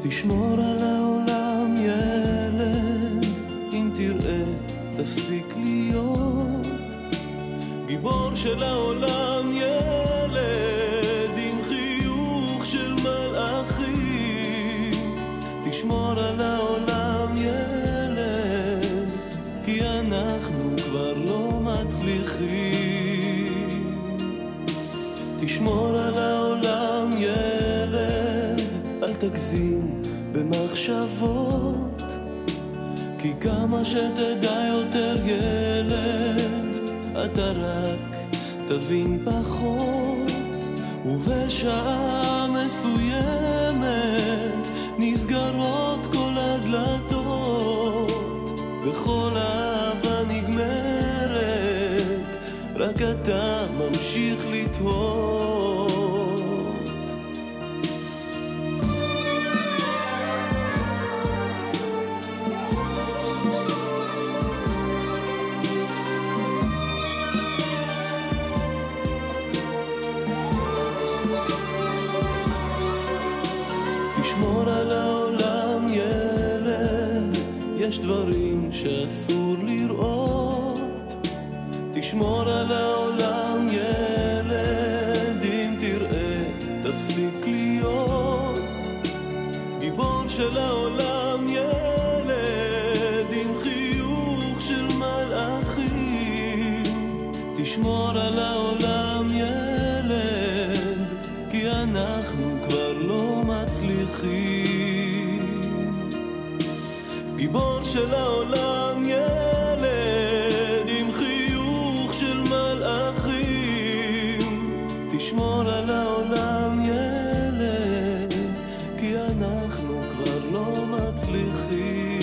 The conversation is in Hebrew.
תשמור על העולם ילד, אם תראה תפסיק להיות גיבור של העולם ילד, עם חיוך של מלאכים. תשמור על העולם ילד, כי אנחנו כבר לא מצליחים. תשמור על העולם ילד, אל תגזים במחשבות, כי כמה שתדע יותר ילד, אתה רק תבין פחות. ובשעה מסוימת נסגרות כל הדלתות, וכל אהבה נגמרת, רק אתה ממשיך לתהות. תשמור על העולם ילד, יש דברים שאסור לראות. תשמור על העולם ילד, אם תראה תפסיק להיות גיבור של העולם ילד, עם חיוך של מלאכים. תשמור על העולם ילד, כי אנחנו כבר לא מצליחים. גיבור של העולם ילד, עם חיוך של מלאכים. תשמור על העולם ילד, כי אנחנו כבר לא מצליחים.